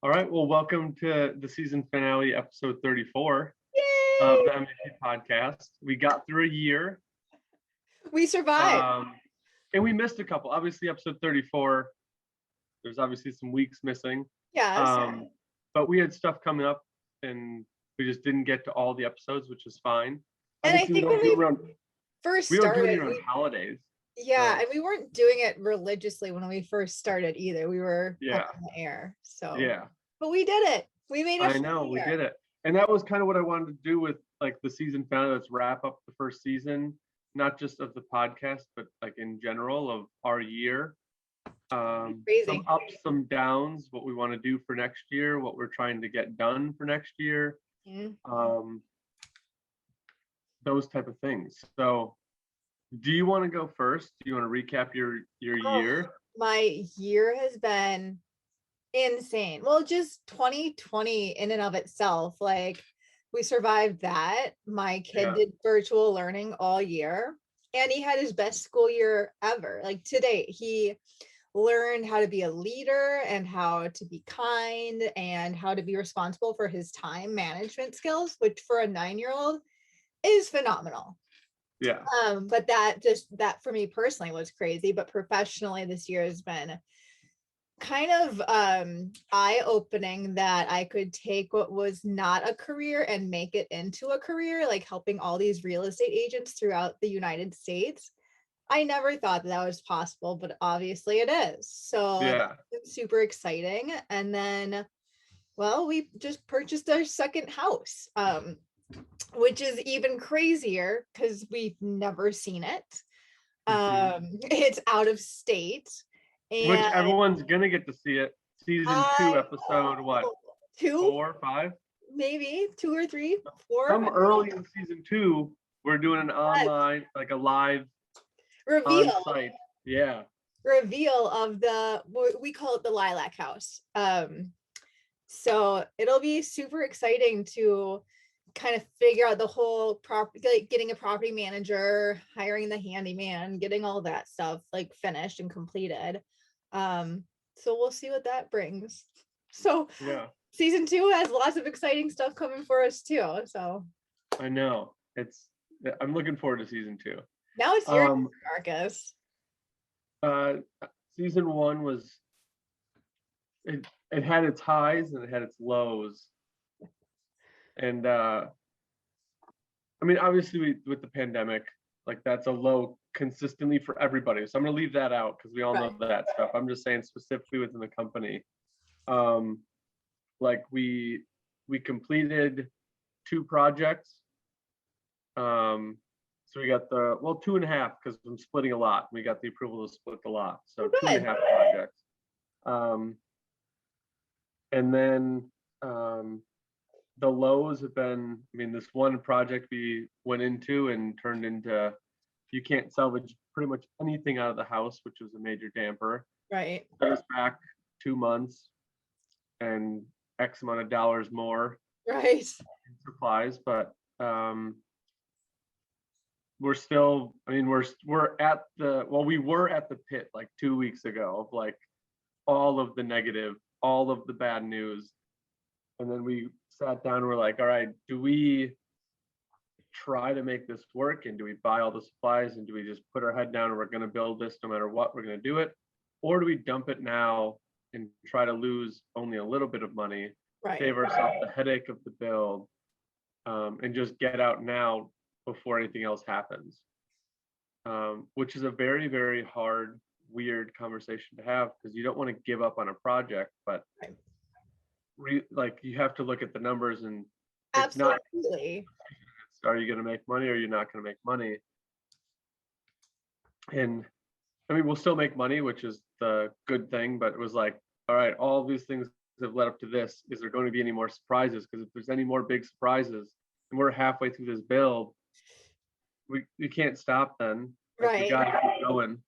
All right. Well, welcome to the season finale, episode 34 of Yay! the MVP podcast. We got through a year, We survived. um, and we missed a couple. Obviously, episode 34, there's obviously some weeks missing, Yes. um, but we had stuff coming up, and we just didn't get to all the episodes, which is fine. And I Obviously, think when we first we don't do it started, around holidays. yeah, So, and we weren't doing it religiously when we first started either. We were yeah, up in the air. So, yeah. but we did it. We made it I for know the we year. did it, and that was kind of what I wanted to do with like the season finale. Let's wrap up the first season, not just of the podcast, but like in general of our year. Some Crazy. ups, some downs, what we want to do for next year, what we're trying to get done for next year, Mm. um, those type of things. So, do you want to go first? Do you want to recap your Oh, year? my year has been insane. Well, just 2020 in and of itself. Like we survived that. My kid Yeah, did virtual learning all year and he had his best school year ever. Like to date, he learned how to be a leader and how to be kind and how to be responsible for his time management skills, which for a 9-year-old is phenomenal. yeah, But that for me personally was crazy. But professionally, this year has been kind of eye-opening that I could take what was not a career and make it into a career, like helping all these real estate agents throughout the United States. I never thought that was possible, but obviously it is. So yeah. it's super exciting. And then, well, we just purchased our second house, which is even crazier because we've never seen it. Mhm. It's out of state. Which And everyone's gonna get to see it. Season two, I episode what? two, 4, 5? maybe 2 or 3, 4. Some early in season 2, we're doing an Yes. online, like a live on Reveal, site. Yeah, reveal of we call it the Lilac House. So it'll be super exciting to kind of figure out the whole property, like getting a property manager, hiring the handyman, getting all that stuff like finished and completed. So we'll see what that brings. So yeah, season 2 has lots of exciting stuff coming for us too. So I know. I'm looking forward to season 2. now it's your turn, Um, Marcus. uh, season 1 was it had its highs and it had its lows, and I mean, obviously with the pandemic, like that's a low consistently for everybody. So I'm gonna leave that out because we all know Right. that stuff. I'm just saying specifically within the company. Um, like we completed 2 projects. So we got the two and a half because I'm splitting a lot. We got the approval to split the lot, so Oh, two and a good. half projects. Um, and then the lows have been, I mean, this one project we went into and turned into, you can't salvage pretty much anything out of the house, which was a major damper. Right. Set us back 2 months and X amount of dollars more Right. in supplies, but we're still, I mean, we're at the, well, we were at the pit like 2 weeks ago of like all of the negative, all of the bad news. And then we sat down and we're like, all right, do we try to make this work? And do we buy all the supplies? And do we just put our head down and we're going to build this no matter what, we're going to do it? Or do we dump it now and try to lose only a little bit of money, Right. save ourselves the headache of the build, and just get out now before anything else happens? Which is a very, very hard, weird conversation to have because you don't want to give up on a project, but like you have to look at the numbers and it's not, Absolutely. are you going to make money or you're not going to make money? And I mean, we'll still make money, which is the good thing, but it was like, all right, all these things have led up to this. Is there going to be any more surprises? Because if there's any more big surprises and we're halfway through this build, we can't stop then. Like we Right. got to keep going.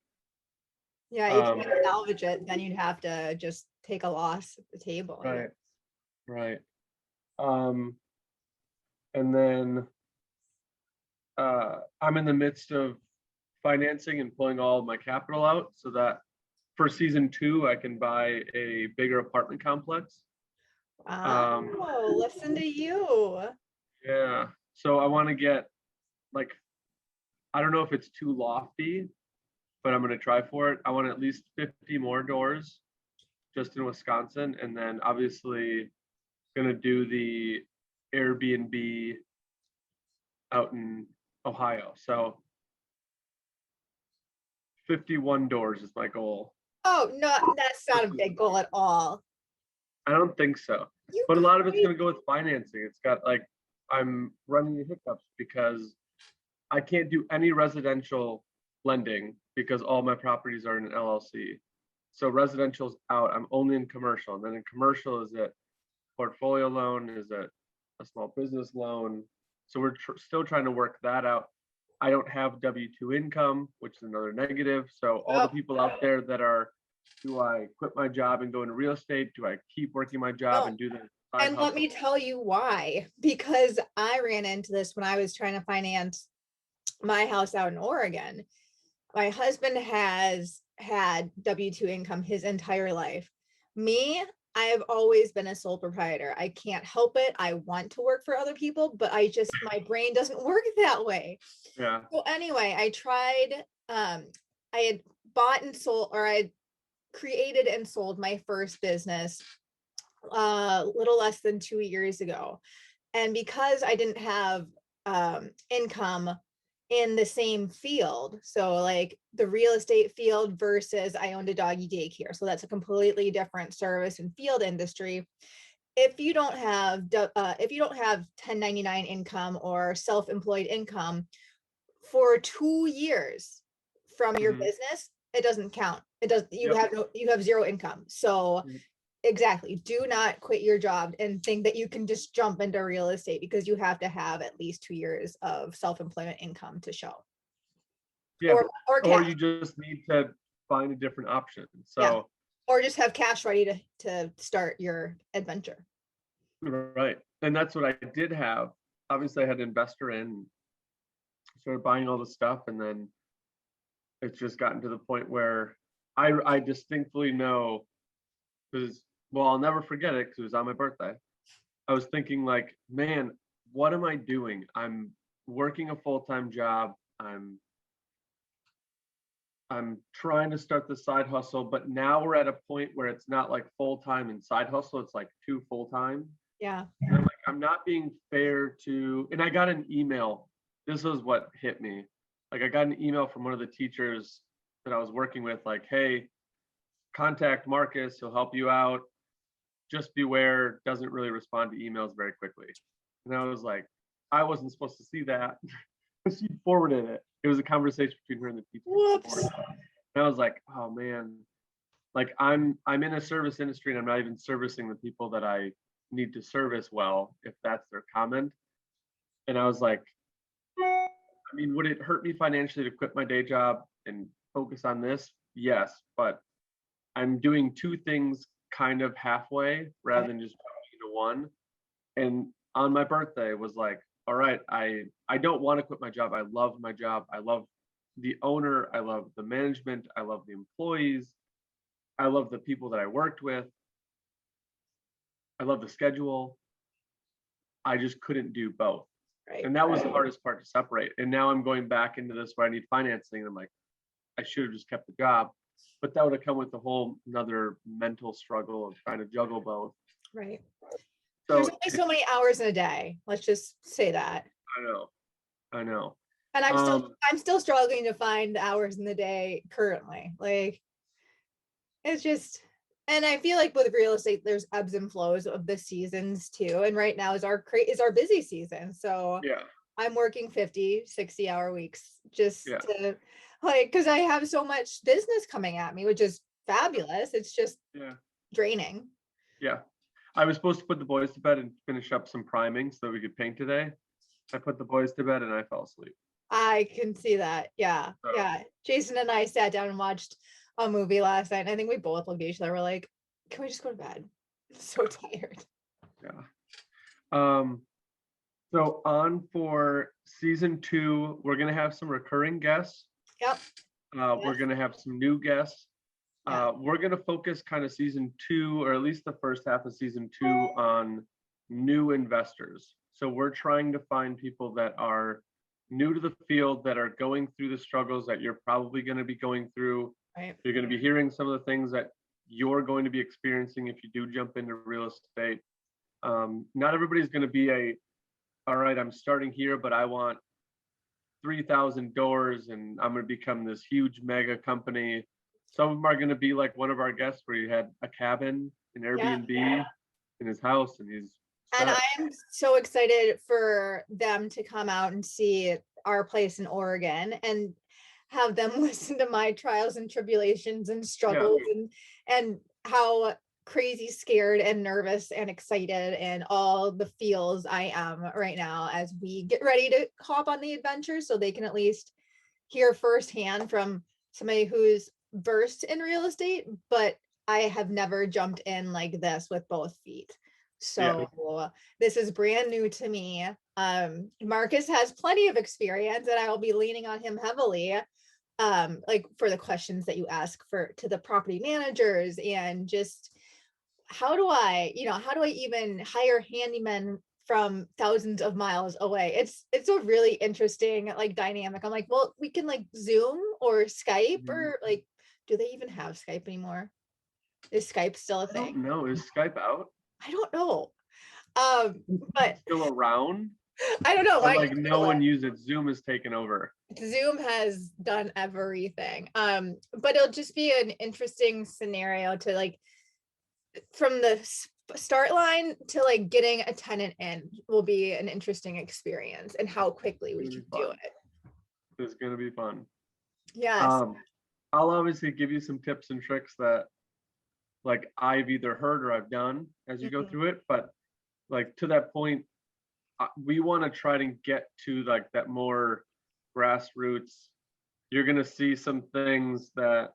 Yeah, you can't salvage it, then you'd have to just take a loss at the table. Right, right. And then I'm in the midst of financing and pulling all of my capital out so that for season 2 I can buy a bigger apartment complex. Oh, listen to you. Yeah. So I want to get like, I don't know if it's too lofty, but I'm going to try for it. I want at least 50 more doors just in Wisconsin. And then obviously going to do the Airbnb out in Ohio. So 51 doors is my goal. Oh, no, that's not a big goal at all. I don't think so. You But a lot of it's crazy. going to go with financing. It's got like, I'm running into hiccups because I can't do any residential lending because all my properties are in an LLC. So residential's out. I'm only in commercial. And then in commercial, is it portfolio loan? Is it a small business loan? So we're still trying to work that out. I don't have W-2 income, which is another negative. So all the Oh, people out there that are, do I quit my job and go into real estate? Do I keep working my job no. and do the side And let me hustle? tell you why. Because I ran into this when I was trying to finance my house out in Oregon. My husband has had W-2 income his entire life. Me, I have always been a sole proprietor. I can't help it. I want to work for other people, but my brain doesn't work that way. Yeah. So anyway, I tried, I had bought and sold, or I had created and sold my first business a little less than 2 years ago. And because I didn't have income in the same field, so like the real estate field versus I owned a doggy daycare, so that's a completely different service and field industry. If you don't have 1099 income or self-employed income for 2 years from your Mhm. business, it doesn't count. It does. Yep. You have zero income. So Mm. exactly. Do not quit your job and think that you can just jump into real estate, because you have to have at least 2 years of self-employment income to show, Yeah. or Or cash. you just need to find a different option. Yeah. So, Or just have cash ready to start your adventure. right. And that's what I did have. Obviously, I had an investor in, started buying all the stuff, and then it's just gotten to the point where I distinctly know, because, well, I'll never forget it because it was on my birthday. I was thinking like, man, what am I doing? I'm working a full-time job. I'm trying to start the side hustle, but now we're at a point where it's not like full-time and side hustle, it's like two full-time. Yeah. And I'm like, I'm not being fair to, and I got an email. This was what hit me. Like I got an email from one of the teachers that I was working with, like, hey, contact Marcus, he'll help you out. Just beware, doesn't really respond to emails very quickly. And I was like, I wasn't supposed to see that. She forwarded it. It was a conversation between her and the teacher. Whoops. And I was like, oh man, like I'm in a service industry and I'm not even servicing the people that I need to service well, if that's their comment. And I was like, I mean, would it hurt me financially to quit my day job and focus on this? Yes, but I'm doing two things kind of halfway rather than just jumping into one. And on my birthday was like, all right, I don't want to quit my job. I love my job. I love the owner. I love the management. I love the employees. I love the people that I worked with. I love the schedule. I just couldn't do both. Right. And that was the hardest part to separate. And now I'm going back into this where I need financing. And I'm like, I should have just kept the job. But that would have come with a whole another mental struggle of trying to juggle both. Right. There's So only so many hours in a day. Let's just say that. I know. I know. And Um, I'm still struggling to find the hours in the day currently. Like it's just, and I feel like with real estate, there's ebbs and flows of the seasons too. And right now is our busy season. So yeah, I'm working 50, 60-hour weeks just yeah, to like, because I have so much business coming at me, which is fabulous. It's just yeah, draining. yeah. I was supposed to put the boys to bed and finish up some priming so that we could paint today. I put the boys to bed and I fell asleep. I can see that. Yeah. So, Yeah. Jason and I sat down and watched a movie last night. And I think we both looked at each other. We're like, can we just go to bed? I'm so tired. yeah. So on for season 2, we're gonna have some recurring guests. Yep. We're gonna have some new guests. We're going to focus kind of season 2, or at least the first half of season 2, on new investors. So we're trying to find people that are new to the field, that are going through the struggles that you're probably going to be going through. Right. You're going to be hearing some of the things that you're going to be experiencing if you do jump into real estate. Not everybody's going to be all right, I'm starting here, but I want 3,000 doors and I'm going to become this huge mega company. Some of them are going to be like one of our guests where he had a cabin, an Airbnb in his house, and he's and set. I'm so excited for them to come out and see our place in Oregon and have them listen to my trials and tribulations and struggles and how crazy scared and nervous and excited and all the feels I am right now as we get ready to hop on the adventure, so they can at least hear firsthand from somebody who's versed in real estate, but I have never jumped in like this with both feet. So this is brand new to me. Marcus has plenty of experience and I will be leaning on him heavily, like for the questions that you ask to the property managers, and just how do I even hire handymen from thousands of miles away? It's a really interesting like dynamic. I'm like, well, we can like Zoom or Skype, or like, do they even have Skype anymore? Is Skype still a thing? I don't know. Is Skype out? I don't know. But still around? I don't know. But like no one uses it. Zoom is taken over. Zoom has done everything. But it'll just be an interesting scenario to like, from the start line to like getting a tenant in will be an interesting experience, and how quickly we can do it. It's gonna be fun. Yes. I'll obviously give you some tips and tricks that like I've either heard or I've done as you go through it, but like to that point, we want to try to get to like that more grassroots. You're gonna see some things that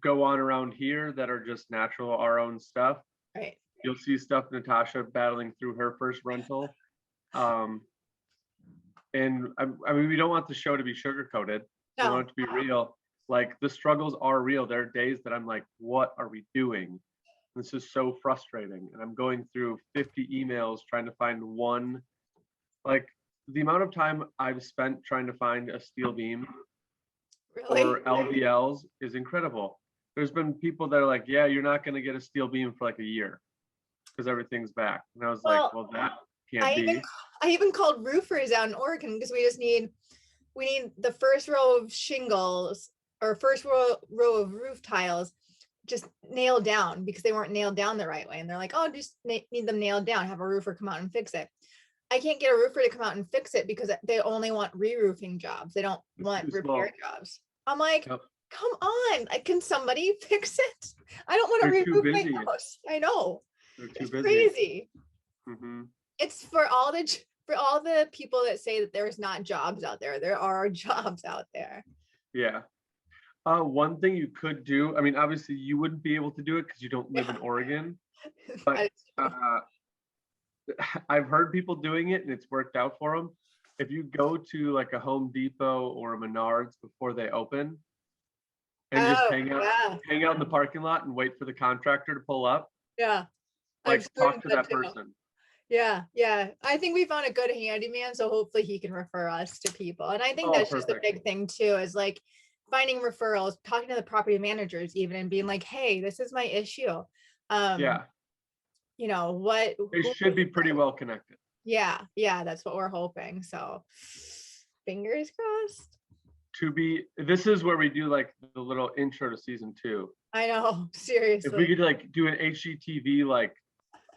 go on around here that are just natural, our own stuff. Right. You'll see stuff Natasha battling through her first rental. And I mean, we don't want the show to be sugar-coated. We want it to be real. Like the struggles are real. There are days that I'm like, what are we doing? This is so frustrating. And I'm going through 50 emails trying to find one. Like the amount of time I've spent trying to find a steel beam or LVLs is incredible. There's been people that are like, yeah, you're not going to get a steel beam for like a year because everything's back. And I was like, well, that can't be. I even called roofers out in Oregon because we need the first row of shingles or first row of roof tiles just nailed down because they weren't nailed down the right way. And they're like, oh, just need them nailed down, have a roofer come out and fix it. I can't get a roofer to come out and fix it because they only want re-roofing jobs. They don't want repair jobs. I'm like, come on, can somebody fix it? I don't want to re-roof my house. I know. It's crazy. It's for all the people that say that there's not jobs out there. There are jobs out there. Yeah. One thing you could do, I mean, obviously you wouldn't be able to do it because you don't live in Oregon, but I've heard people doing it and it's worked out for them. If you go to like a Home Depot or a Menards before they open and just hang out in the parking lot and wait for the contractor to pull up. Yeah. Like talk to that person. Yeah. I think we found a good handyman, so hopefully he can refer us to people. And I think that's just a big thing too, is like finding referrals, talking to the property managers even, and being like, hey, this is my issue. You know what? They should be pretty well connected. Yeah, that's what we're hoping. So fingers crossed. This is where we do like the little intro to season 2. I know, seriously. If we could like do an HGTV like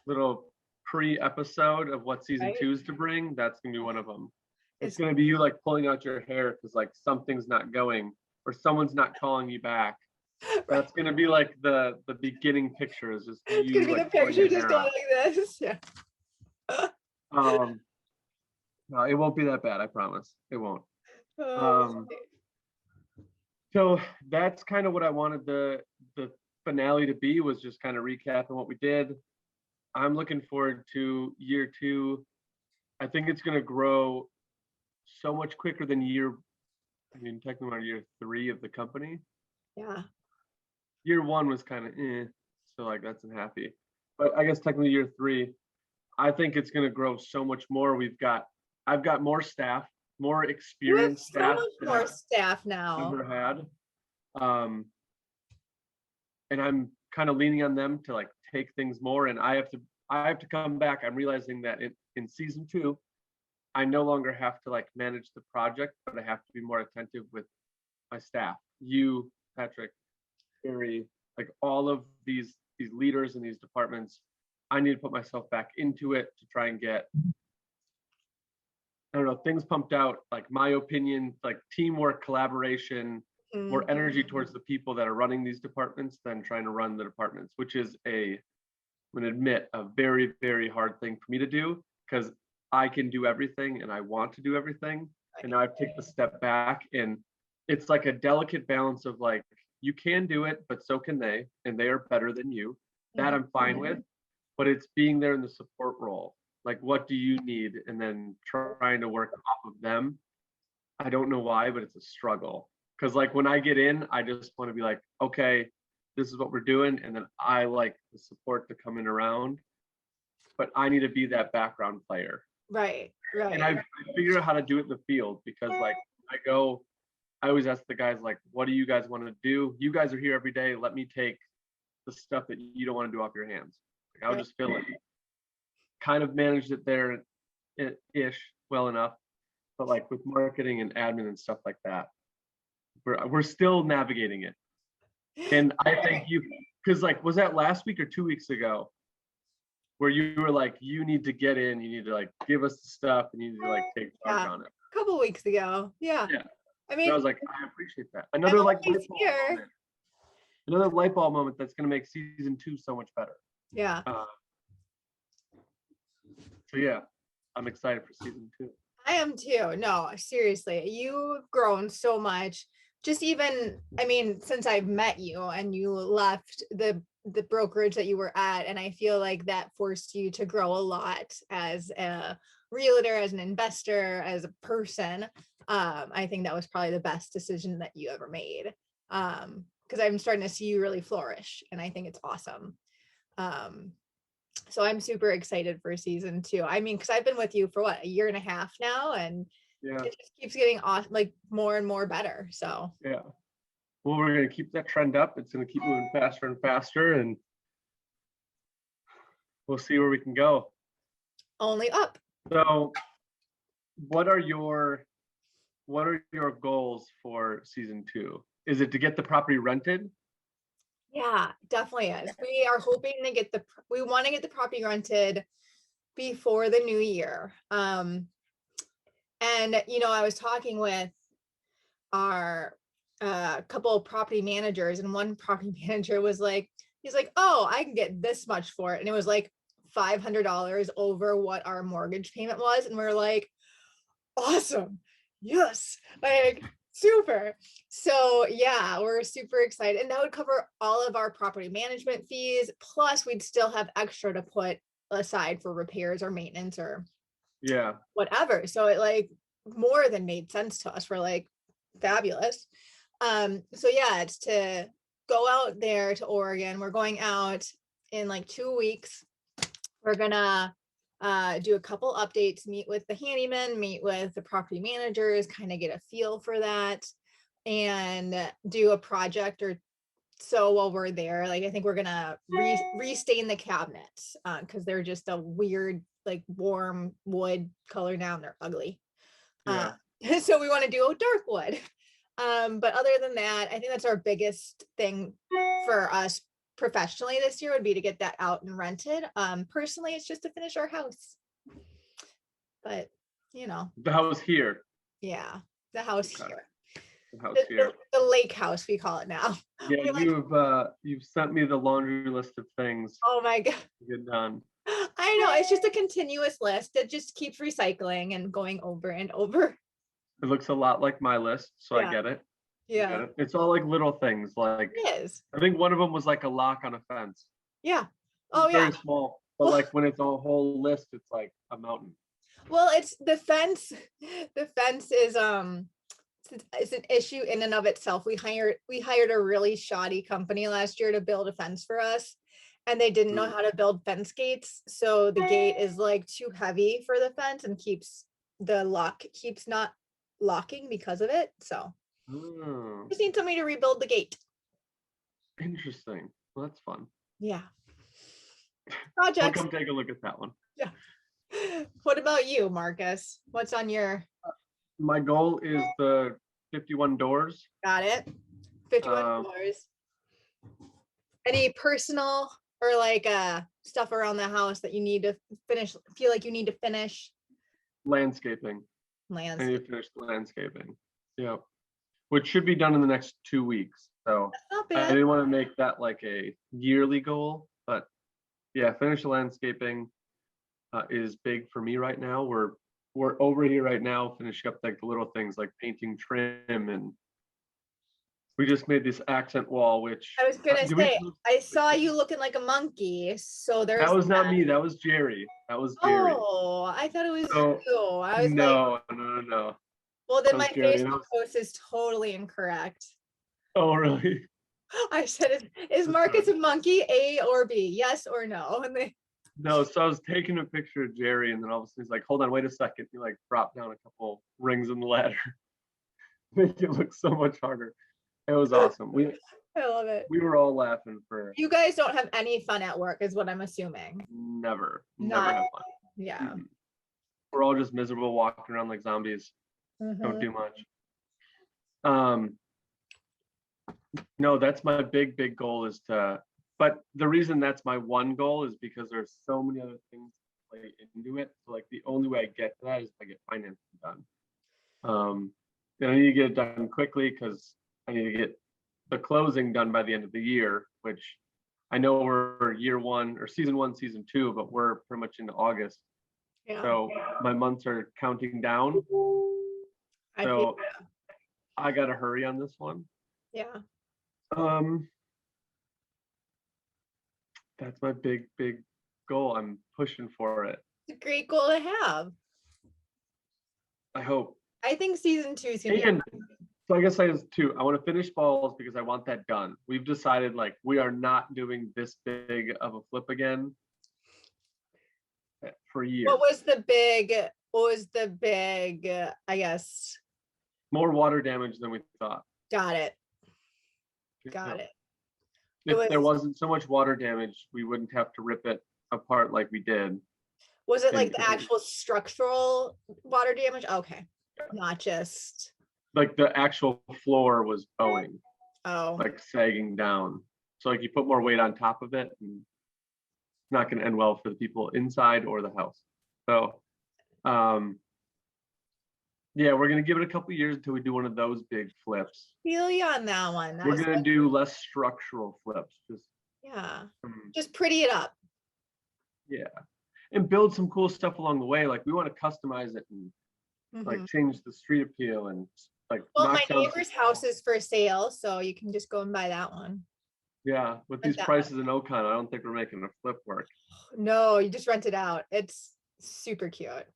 little pre-episode of what season 2 is to bring, that's gonna be one of them. It's gonna be you like pulling out your hair because like something's not going or someone's not calling you back. That's gonna be like the beginning picture is just it's you. Gonna be like, the picture just going like this. Yeah. No, it won't be that bad. I promise. It won't. So that's kind of what I wanted the finale to be, was just kind of recapping what we did. I'm looking forward to year 2. I think it's going to grow so much quicker than technically we're on year 3 of the company. Yeah. year one was kind of so like that's unhappy. But I guess technically year three, I think it's going to grow so much more. I've got more staff, more You have experienced so staff much than more I've staff now. ever had. And I'm kind of leaning on them to like take things more. And I have to come back. I'm realizing that in season 2, I no longer have to like manage the project, but I have to be more attentive with my staff. You, Patrick, Harry, like all of these leaders in these departments. I need to put myself back into it to try and get, I don't know, things pumped out, like my opinion, like teamwork, collaboration, more energy towards the people that are running these departments than trying to run the departments, which is I'm gonna admit, a very, very hard thing for me to do, because I can do everything and I want to do everything. And now I've taken a step back, and it's like a delicate balance of like, you can do it, but so can they, and they are better than you. That I'm fine with, but it's being there in the support role. Like, what do you need? And then trying to work off of them. I don't know why, but it's a struggle. Because like when I get in, I just want to be like, okay, this is what we're doing. And then I like the support to come in around. But I need to be that background player. Right. And I figured out how to do it in the field, because like I always ask the guys, like, what do you guys want to do? You guys are here every day. Let me take the stuff that you don't want to do off your hands. Like, I'll just fill it. Kind of managed it there ish well enough. But like with marketing and admin and stuff like that, we're still navigating it. And I think because like, was that last week or 2 weeks ago, where you were like, you need to get in, you need to like give us the stuff, and you need to like take charge on it. A couple weeks ago. Yeah. I mean, and I was like, I appreciate that. Another like light bulb moment that's going to make season 2 so much better. Yeah. So yeah, I'm excited for season 2. I am too. No, seriously, you've grown so much. Just even, I mean, since I've met you and you left the brokerage that you were at, and I feel like that forced you to grow a lot as a realtor, as an investor, as a person. I think that was probably the best decision that you ever made, because I'm starting to see you really flourish, and I think it's awesome. So I'm super excited for season 2. I mean, because I've been with you for what, a year and a half now, and it just keeps getting like more and more better. So yeah, well, we're going to keep that trend up. It's going to keep moving faster and faster, and we'll see where we can go. Only up. So what are your goals for season 2? Is it to get the property rented? Yeah, definitely is. We are hoping to we want to get the property rented before the new year. And I was talking with our couple of property managers, and one property manager was like, he's like, oh, I can get this much for it. And it was like $500 over what our mortgage payment was. And we're like, awesome. Yes. Like, super. So yeah, we're super excited. And that would cover all of our property management fees. Plus we'd still have extra to put aside for repairs or maintenance or whatever. So it like more than made sense to us. We're like, fabulous. So yeah, it's to go out there to Oregon. We're going out in like 2 weeks. We're gonna do a couple updates, meet with the handyman, meet with the property managers, kind of get a feel for that, and do a project or so while we're there. Like, I think we're gonna restain the cabinets because they're just a weird, like warm wood color now, and they're ugly. So we want to do a dark wood. But other than that, I think that's our biggest thing for us professionally this year would be to get that out and rented. Personally, it's just to finish our house. But the house here. Yeah, the house here. The house here. The lake house, we call it now. Yeah, you've sent me the laundry list of things. Oh my God. To get done. I know, it's just a continuous list that just keeps recycling and going over and over. It looks a lot like my list, so I get it. Yeah. It's all like little things. Like, it is. I think one of them was like a lock on a fence. Yeah. Oh yeah. Very small, but like when it's a whole list, it's like a mountain. Well, it's the fence. The fence is it's it's an issue in and of itself. We hired a really shoddy company last year to build a fence for us, and they didn't know how to build fence gates. So the gate is like too heavy for the fence and keeps not locking because of it. So Oh, just need somebody to rebuild the gate. interesting. Well, that's fun. Yeah. I'll Projects. come take a look at that one. Yeah. What about you, Marcus? What's on your? My goal is the 51 doors. Got it. 51 doors. Any personal or like stuff around the house that you need to feel like you need to finish? Landscaping. I Landscape. need to finish the landscaping. Yeah. Which should be done in the next 2 weeks. So Not I bad. didn't want to make that like a yearly goal, but yeah, finish the landscaping is big for me right now. We're over here right now finishing up like the little things like painting trim, and we just made this accent wall, which I was gonna do we- say, I saw you looking like a monkey, so there's that was not that. me, that was Jerry. That was Jerry. Oh, I thought it was So, you. I was like, no. well, then that my was Jerry, and I Facebook post is totally incorrect. Oh, really? I said, is Marcus a monkey, A or B? Yes or no? And they, No, so I was taking a picture of Jerry, and then all of a sudden he's like, hold on, wait a second. He like dropped down a couple rings in the ladder. Make it look so much harder. It was awesome. I love it. We were all laughing for You guys don't have any fun at work, is what I'm assuming. never Not- have fun. Yeah. Mhm. We're all just miserable walking around like zombies. Mhm. Don't do much. No, that's my big goal is to, but the reason that's my one goal is because there's so many other things that play into it. So like the only way I get to that is if I get financing done. And I need to get it done quickly because I need to get the closing done by the end of the year, which I know we're year one or season one, season two, but we're pretty much into August. Yeah. So my months are counting down. I So feel, I gotta hurry on this one. yeah. That's my big goal. I'm pushing for it. It's a great goal to have. I hope. I think season 2 is gonna And be so I guess I just two. I want to finish balls because I want that done. We've decided like we are not doing this big of a flip again for years. what was the big I guess. More water damage than we thought. Got it. Yeah. It. If there wasn't so much water damage, we wouldn't have to rip it apart like we did. Was it like the And- actual structural water damage? Okay. Not just Like the actual floor was bowing, oh like sagging down. So like you put more weight on top of it, and it's not going to end well for the people inside or the house. So, yeah, we're going to give it a couple of years until we do one of those big flips. feel you on that one. We're going to do less structural flips, Yeah. some- Just pretty it up. yeah, and build some cool stuff along the way. Like we want to customize it and like Mhm. change the street appeal and like Well, my knock down some- neighbor's house is for sale, so you can just go and buy that one. Yeah, with Rent these that prices in Ocon, I don't think we're making a flip work. No, you just rent it out. It's super cute.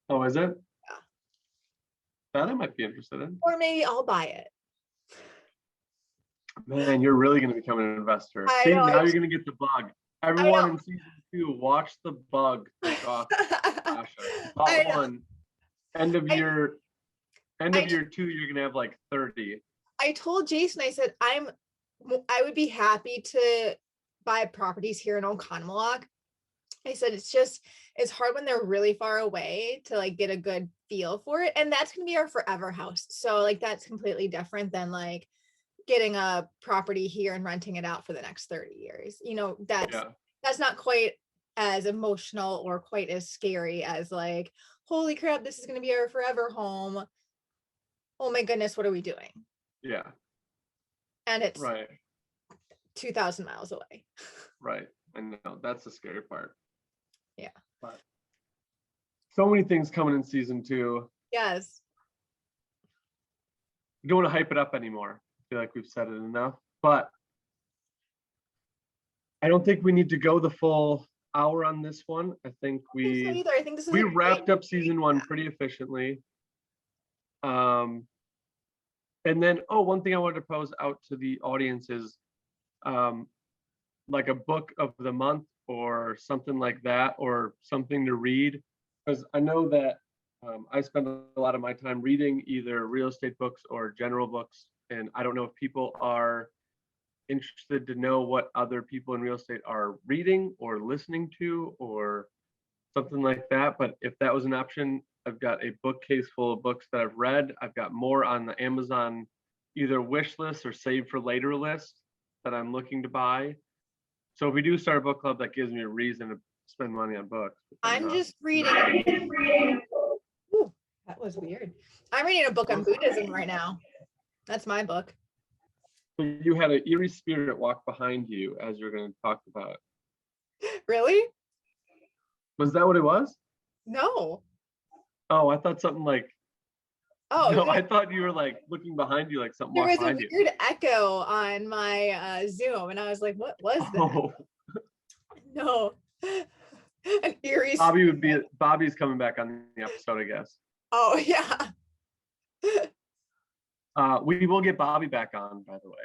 Oh, is it? Yeah. That I might be interested in. Or maybe I'll buy it. Man, you're really going to become an investor. I See, know, now I- you're going to get the bug. Everyone know. in season 2, watch the bug take off. Natasha. I Spot know. 1. End of I- year I- year 2, you're going to have like 30. I told Jason, I said, I would be happy to buy properties here in Oconomowoc. I said, it's hard when they're really far away to like get a good feel for it. And that's going to be our forever house. So like, that's completely different than like getting a property here and renting it out for the next 30 years. You know, Yeah. that's not quite as emotional or quite as scary as like, holy crap, this is going to be our forever home. Oh my goodness, what are we doing? Yeah. And it's Right. 2,000 miles away. Right. I know. That's the scary part. Yeah. But so many things coming in season 2. Yes. We don't want to hype it up anymore. I feel like we've said it enough, but I don't think we need to go the full hour on this one. I think I think so either. I think this is we a great- wrapped up season 1 pretty efficiently. And then, oh, one thing I wanted to pose out to the audience is like a book of the month or something like that, or something to read. Because I know that I spend a lot of my time reading either real estate books or general books. And I don't know if people are interested to know what other people in real estate are reading or listening to or something like that. But if that was an option, I've got a bookcase full of books that I've read. I've got more on the Amazon either wish list or save for later list that I'm looking to buy. So if we do start a book club, that gives me a reason to spend money on books. I'm just reading. Ooh, that was weird. I'm reading a book on Buddhism right now. That's my book. So you had an eerie spirit walk behind you as you're going to talk about. Really? Was that what it was? No. Oh, I thought something like. Oh, no, I thought you were like looking behind you, like something there walked was a behind you. weird echo on my Zoom, and I was like, "What was that?" Oh, No, an eerie. Bobby's coming back on the episode, I guess. Oh yeah. We will get Bobby back on, by the way.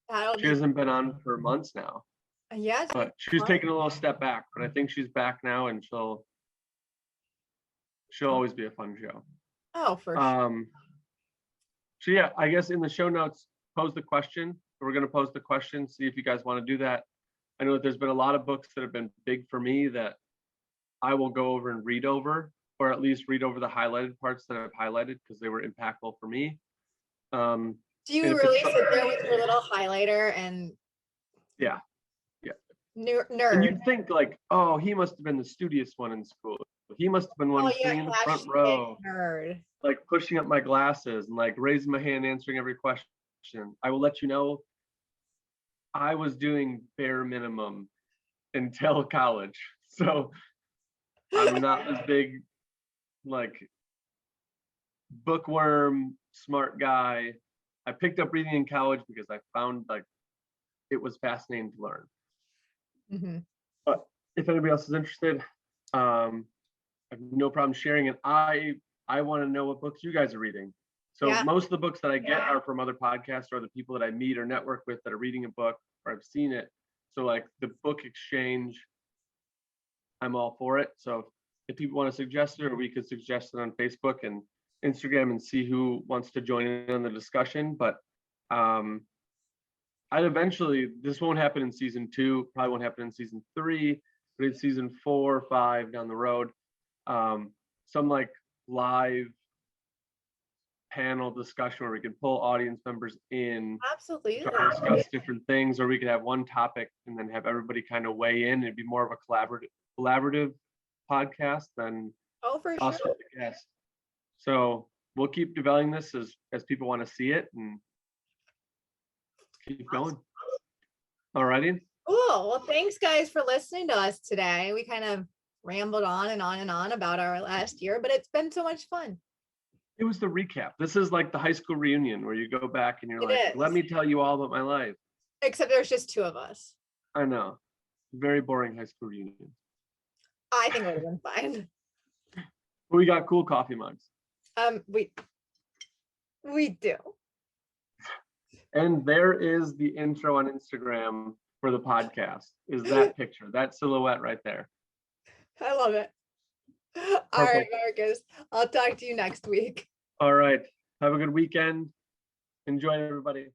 That'll She hasn't been on for months now, yeah. but she's taking a little step back. But I think she's back now, and she'll always be a fun show. Oh, for sure. So yeah, I guess in the show notes, pose the question. We're going to pose the question, see if you guys want to do that. I know that there's been a lot of books that have been big for me that I will go over and read over, or at least read over the highlighted parts that I've highlighted because they were impactful for me. Do you really sit there with your little highlighter and? Yeah. Nerd. And you'd think like, oh, he must have been the studious one in school. He must have been one sitting in the front row, nerd. like pushing up my glasses and like raising my hand, answering every question. I will let you know, I was doing bare minimum until college. So I'm not this big, like, bookworm, smart guy. I picked up reading in college because I found like it was fascinating to learn. Mm-hmm. But if anybody else is interested, I have no problem sharing it. I want to know what books you guys are reading. So most of the books that I get are from other podcasts or the people that I meet or network with that are reading a book or I've seen it. So like the book exchange, I'm all for it. So if people want to suggest it, or we could suggest it on Facebook and Instagram and see who wants to join in on the discussion. But I'd eventually, this won't happen in season 2, probably won't happen in season 3, but in season 4 or 5 down the road, some like live panel discussion where we can pull audience members in, Absolutely, to discuss different things, or we could have one topic and then have everybody kind of weigh in. It'd be more of a collaborative podcast than for us sure. with the guest. So we'll keep developing this as people want to see it and keep going. All righty. Cool. Well, thanks guys for listening to us today. We kind of rambled on and on and on about our last year, but it's been so much fun. It was the recap. This is like the high school reunion where you go back and you're let me tell you all about my life. Except there's just 2 of us. I know. Very boring high school reunion. I think it would have been fine. We got cool coffee mugs. We do. And there is the intro on Instagram for the podcast. Is that picture, that silhouette right there. I love it. All right, Marcus. I'll talk to you next week. All right. Have a good weekend. Enjoy, everybody.